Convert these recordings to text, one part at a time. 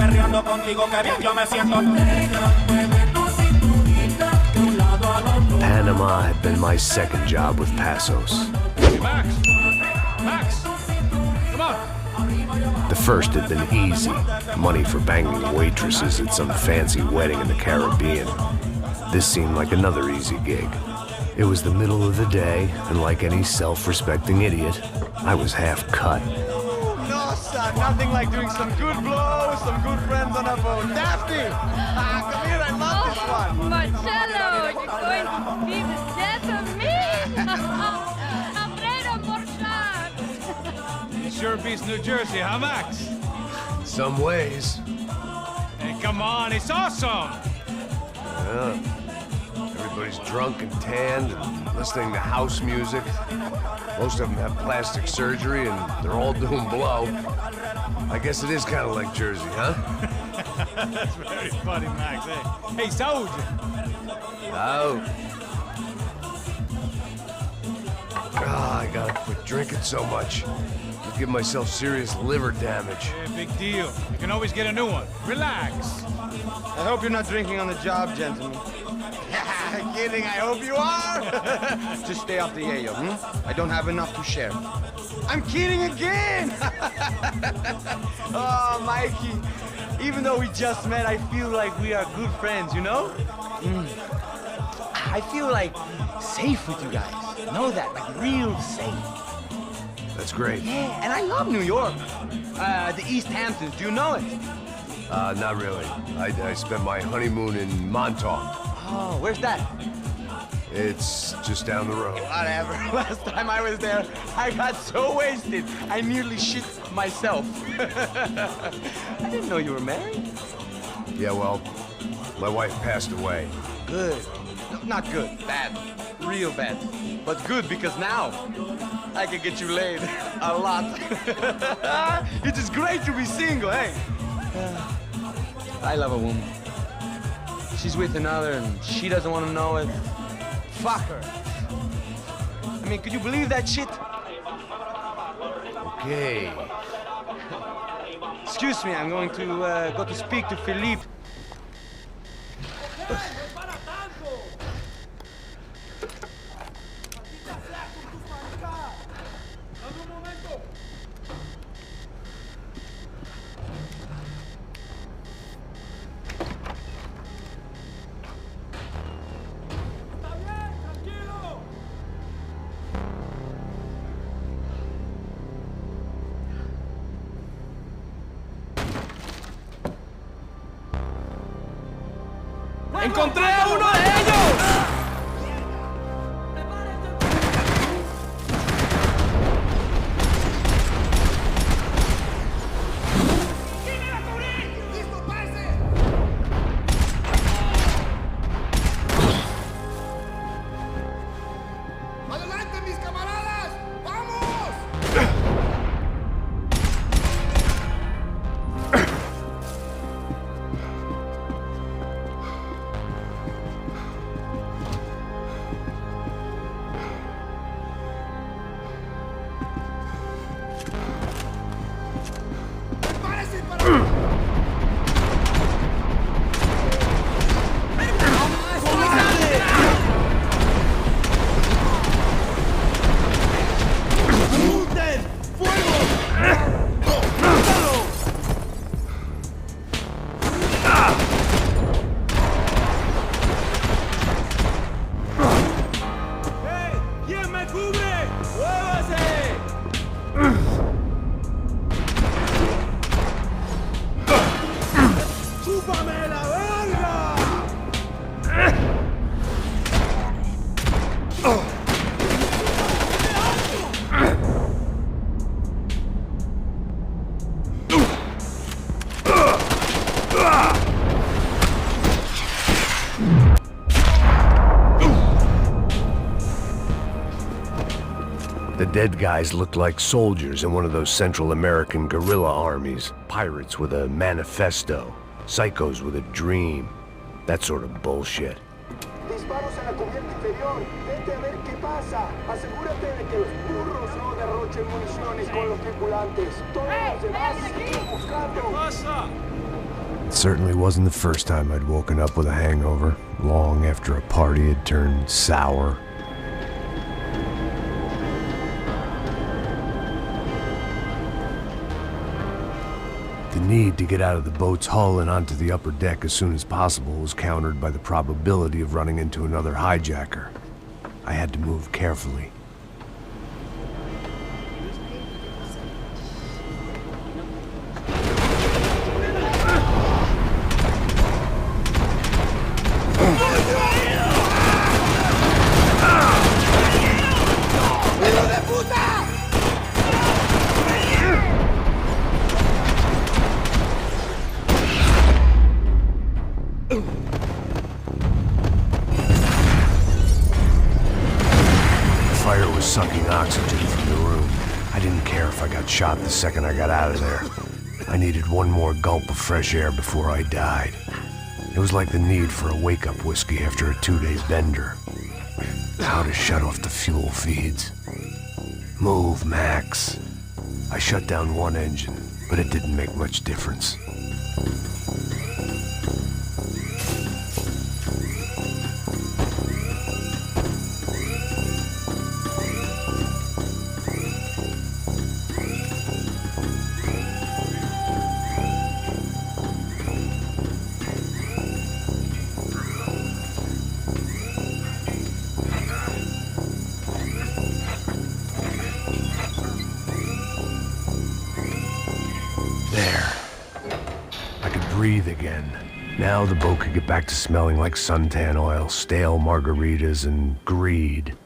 perreando contigo, que bien yo me siento. Mueve tu cinturita de un lado al otro. Panama had been my second job with Passos. Max! Max! Come on! The first had been easy. Money for banging waitresses at some fancy wedding in the Caribbean. This seemed like another easy gig. It was the middle of the day, and like any self-respecting idiot, I was half cut. No, son, nothing like doing some good blows, some good friends on a boat. Daphne! Come here, I love this one. Marcello, you're going to be the death of me? Alfredo Morchat. It sure beats New Jersey, huh, Max? Some ways. Hey, come on, it's awesome! Yeah. Everybody's drunk and tanned and listening to house music. Most of them have plastic surgery and they're all doing blow. I guess it is kind of like Jersey, huh? That's very funny, Max. Hey, Saúde! Oh. Ah, I gotta quit drinking so much. I'll give myself serious liver damage. Yeah, big deal. You can always get a new one. Relax. I hope you're not drinking on the job, gentlemen. Kidding, I hope you are. Just stay off the yayo, I don't have enough to share. I'm kidding again. Oh, Mikey. Even though we just met, I feel like we are good friends, you know? I feel like safe with you guys. Know that, like real safe. That's great. Yeah, and I love New York. The East Hamptons, do you know it? Not really. I spent my honeymoon in Montauk. Oh, where's that? It's just down the road. Whatever. Last time I was there, I got so wasted, I nearly shit myself. I didn't know you were married. Yeah, well, my wife passed away. Good. No, not good. Bad. Real bad. But good because now I can get you laid a lot. It is great to be single, hey? I love a woman. She's with another and she doesn't want to know it. Fuck her. I mean, could you believe that shit? Okay. Excuse me, I'm going to go to speak to Philippe. ¡Encontré a uno de ellos! ¡Adelante, mis camaradas! ¡Vamos! ¡Prepárese para... The dead guys looked like soldiers in one of those Central American guerrilla armies. Pirates with a manifesto. Psychos with a dream. That sort of bullshit. Disparos en la cubierta inferior. Vete a ver qué pasa. Asegúrate de que los burros no derrochen municiones con los tripulantes. Todos los demás siguen buscando. Pasa? It certainly wasn't the first time I'd woken up with a hangover, long after a party had turned sour. The need to get out of the boat's hull and onto the upper deck as soon as possible was countered by the probability of running into another hijacker. I had to move carefully. Sucking oxygen from the room. I didn't care if I got shot the second I got out of there. I needed one more gulp of fresh air before I died. It was like the need for a wake-up whiskey after a 2-day bender. How to shut off the fuel feeds. Move, Max. I shut down one engine, but it didn't make much difference. Breathe again. Now the boat could get back to smelling like suntan oil, stale margaritas, and greed.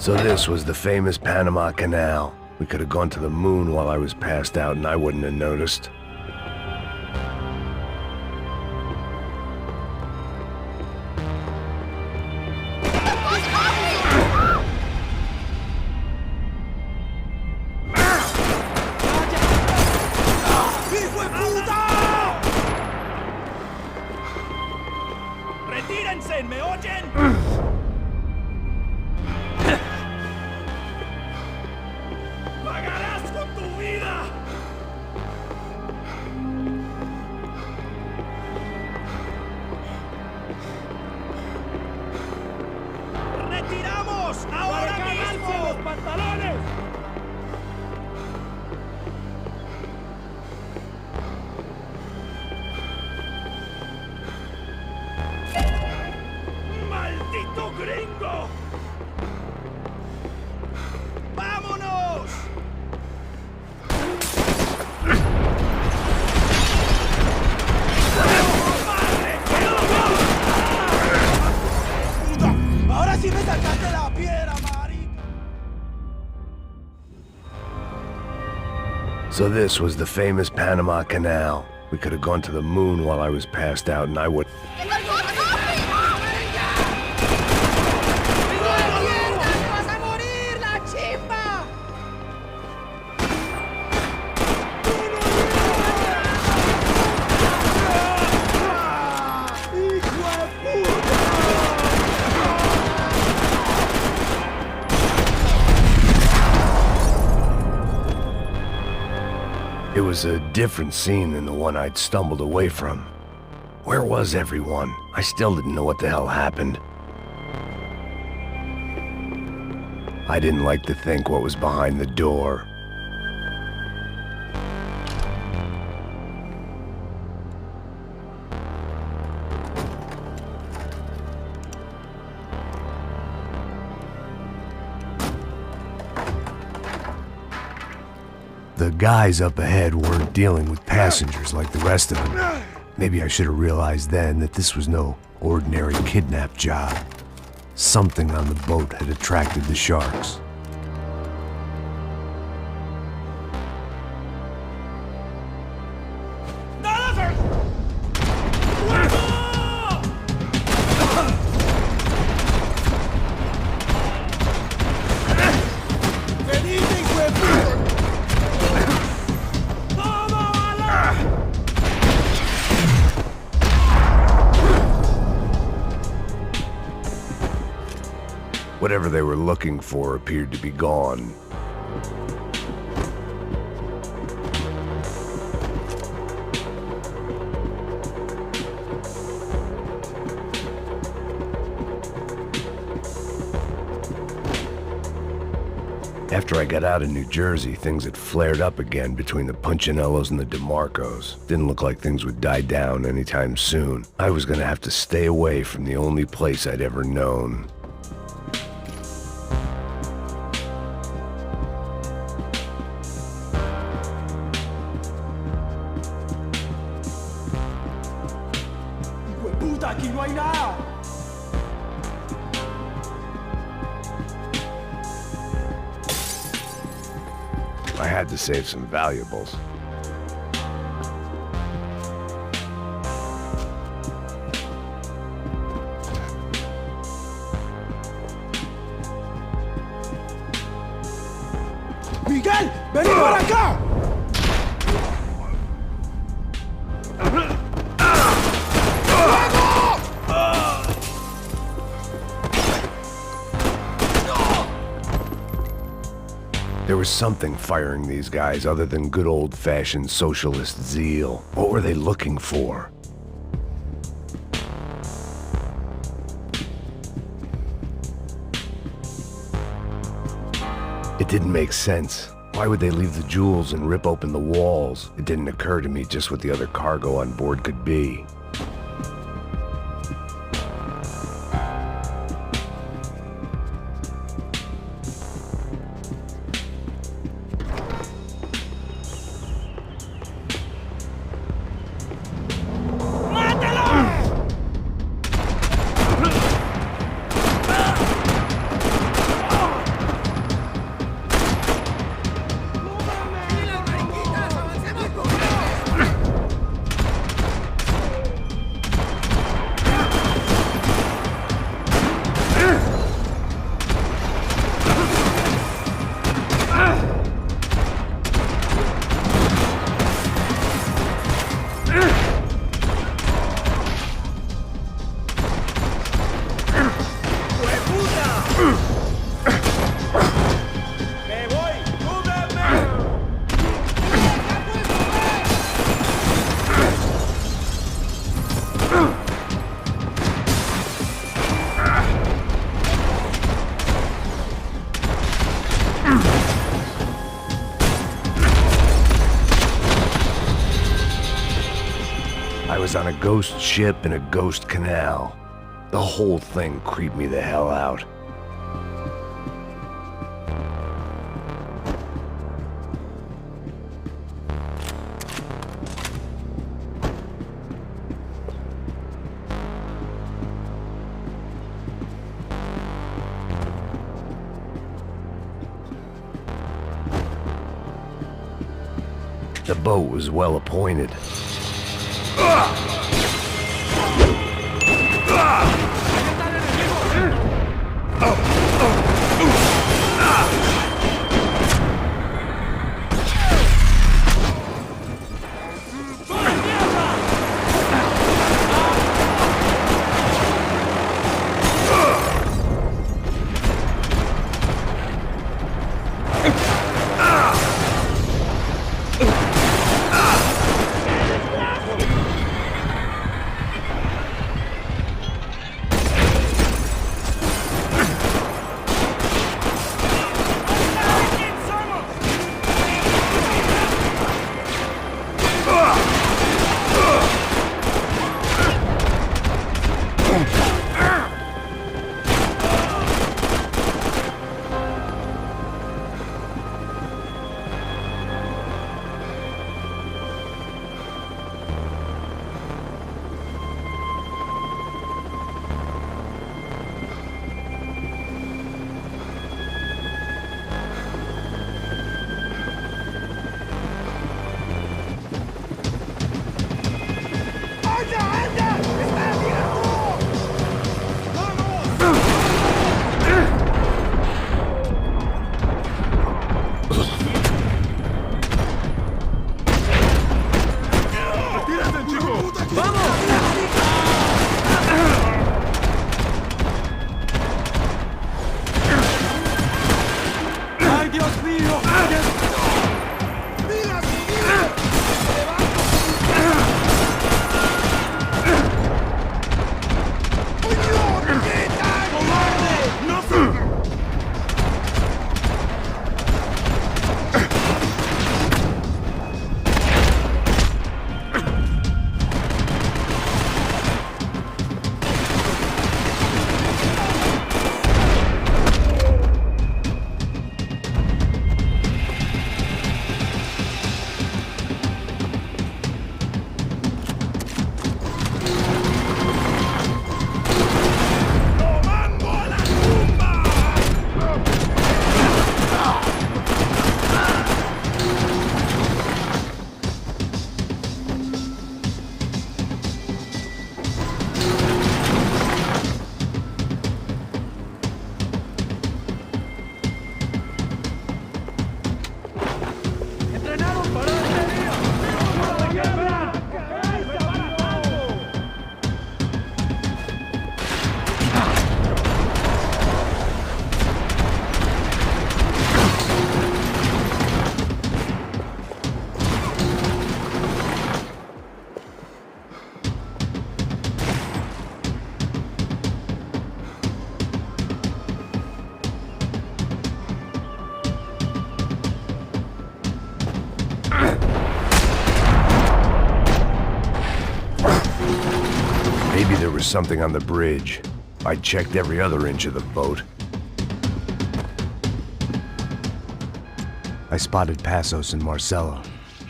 So this was the famous Panama Canal. We could have gone to the moon while I was passed out and I wouldn't have noticed. ¡Retírense! ¿Me oyen? ¡Pagarás con tu vida! ¡Retiramos! ¡Ahora mismo! ¡Los pantalones! ¡Maldito gringo! ¡Vámonos! Ahora sí me sacaste la piedra, Mari. So this was the famous Panama Canal. We could have gone to the moon while I was passed out and I would... It was a different scene than the one I'd stumbled away from. Where was everyone? I still didn't know what the hell happened. I didn't like to think what was behind the door. The guys up ahead weren't dealing with passengers like the rest of them. Maybe I should have realized then that this was no ordinary kidnap job. Something on the boat had attracted the sharks. Whatever they were looking for appeared to be gone. After I got out of New Jersey, things had flared up again between the Punchinellos and the DeMarcos. Didn't look like things would die down anytime soon. I was gonna have to stay away from the only place I'd ever known. ¡Puta, aquí no hay nada! I had to save some valuables. ¡Miguel! ¡Vení para acá! There was something firing these guys other than good old-fashioned socialist zeal. What were they looking for? It didn't make sense. Why would they leave the jewels and rip open the walls? It didn't occur to me just what the other cargo on board could be. I was on a ghost ship in a ghost canal. The whole thing creeped me the hell out. The boat was well appointed. Maybe there was something on the bridge. I checked every other inch of the boat. I spotted Passos and Marcelo.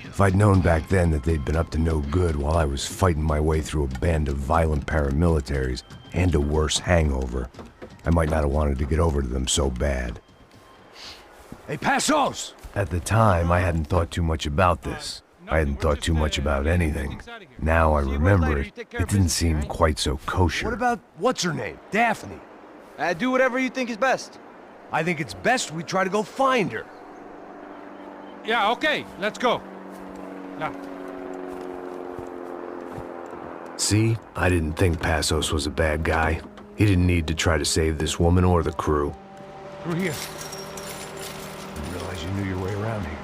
If I'd known back then that they'd been up to no good while I was fighting my way through a band of violent paramilitaries and a worse hangover, I might not have wanted to get over to them so bad. Hey, Passos! At the time, I hadn't thought too much about this. I hadn't thought too much about anything. Now I remember it, it didn't seem quite so kosher. What about, what's her name? Daphne. Do whatever you think is best. I think it's best we try to go find her. Yeah, okay, let's go. Yeah. See, I didn't think Passos was a bad guy. He didn't need to try to save this woman or the crew. Through here. Didn't realize you knew your way around here.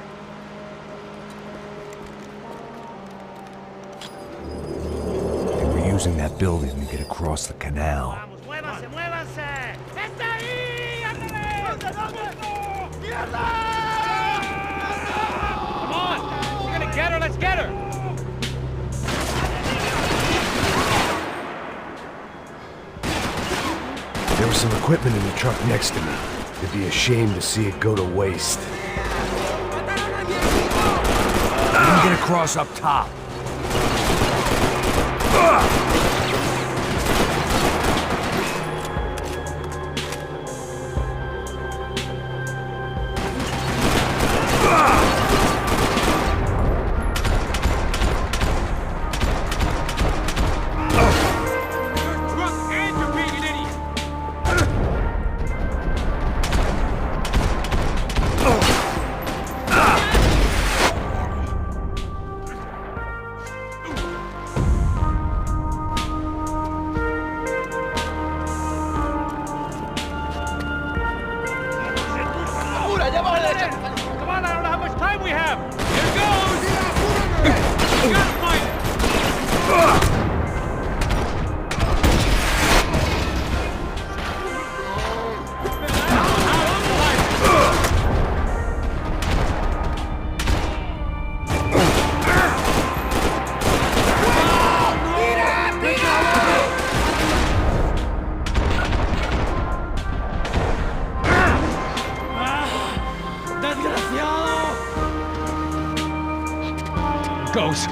They were using that building to get across the canal. ¡Muévanse, muévanse! ¡Está ahí! Come on! We're gonna get her, let's get her! There was some equipment in the truck next to me. It'd be a shame to see it go to waste. We can get across up top. Come on, I don't know how much time we have! Here goes! We gotta find it! Goes.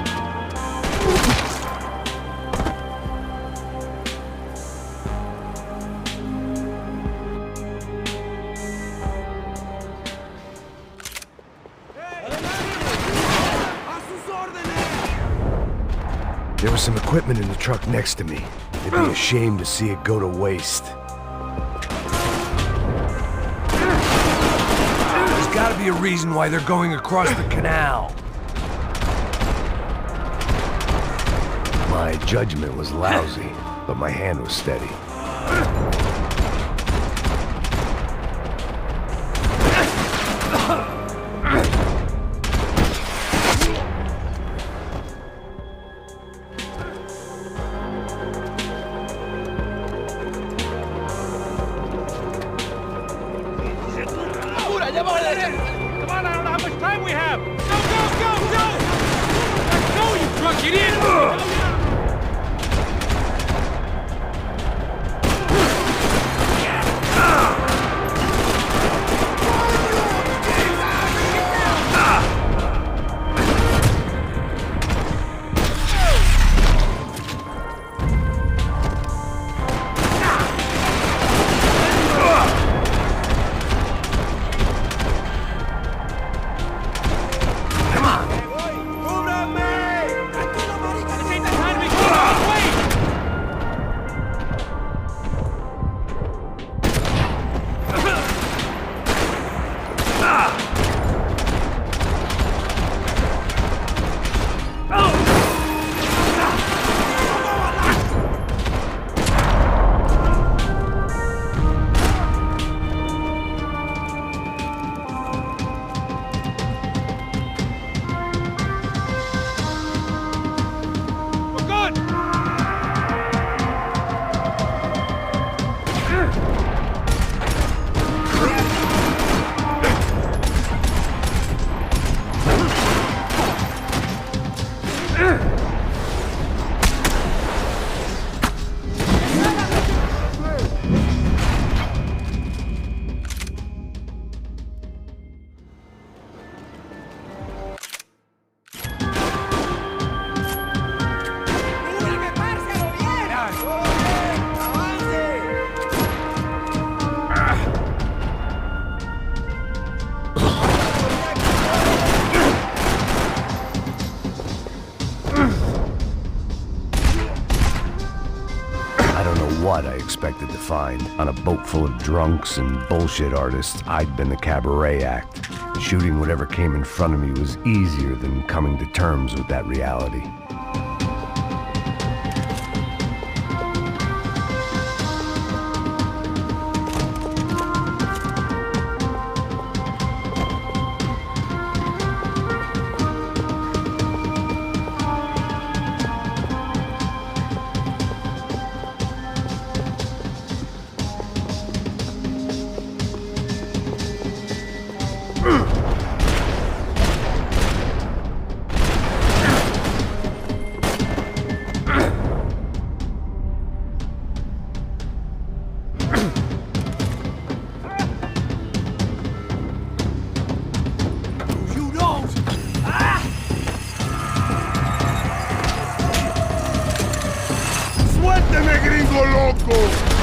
There was some equipment in the truck next to me. It'd be a shame to see it go to waste. There's gotta be a reason why they're going across the canal. My judgment was lousy, but my hand was steady. Come on, I don't know how much time we have. Go, go, go, go! Let's go, you drunk idiot! What I expected to find. On a boat full of drunks and bullshit artists, I'd been the cabaret act. Shooting whatever came in front of me was easier than coming to terms with that reality. ¡Suélteme, gringo loco!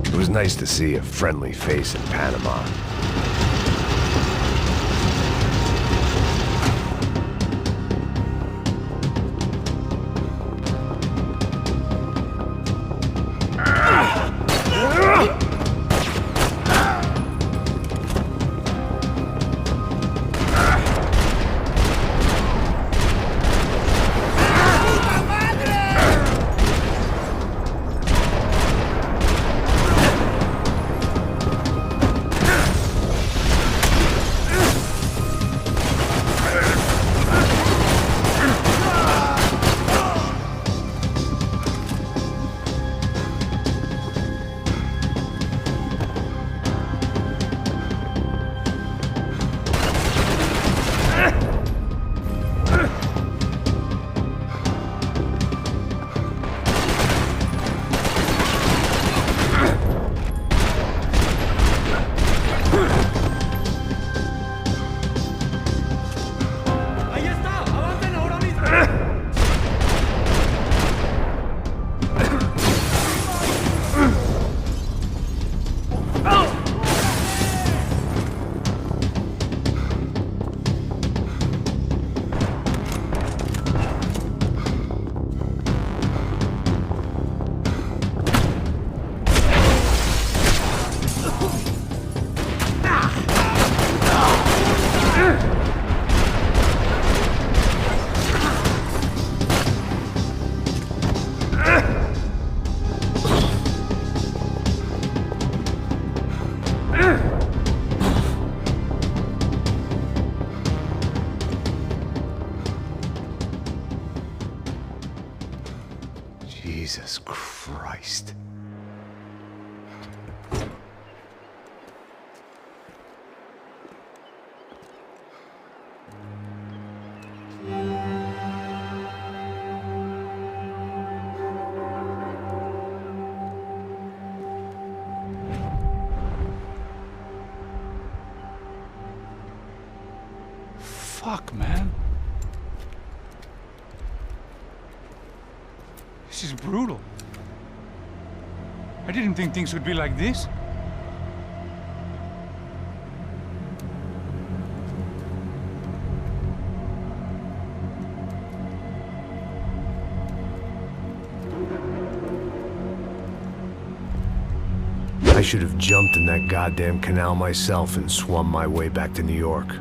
It was nice to see a friendly face in Panama. Jesus Christ. Fuck, man. This is brutal. I didn't think things would be like this. I should have jumped in that goddamn canal myself and swum my way back to New York.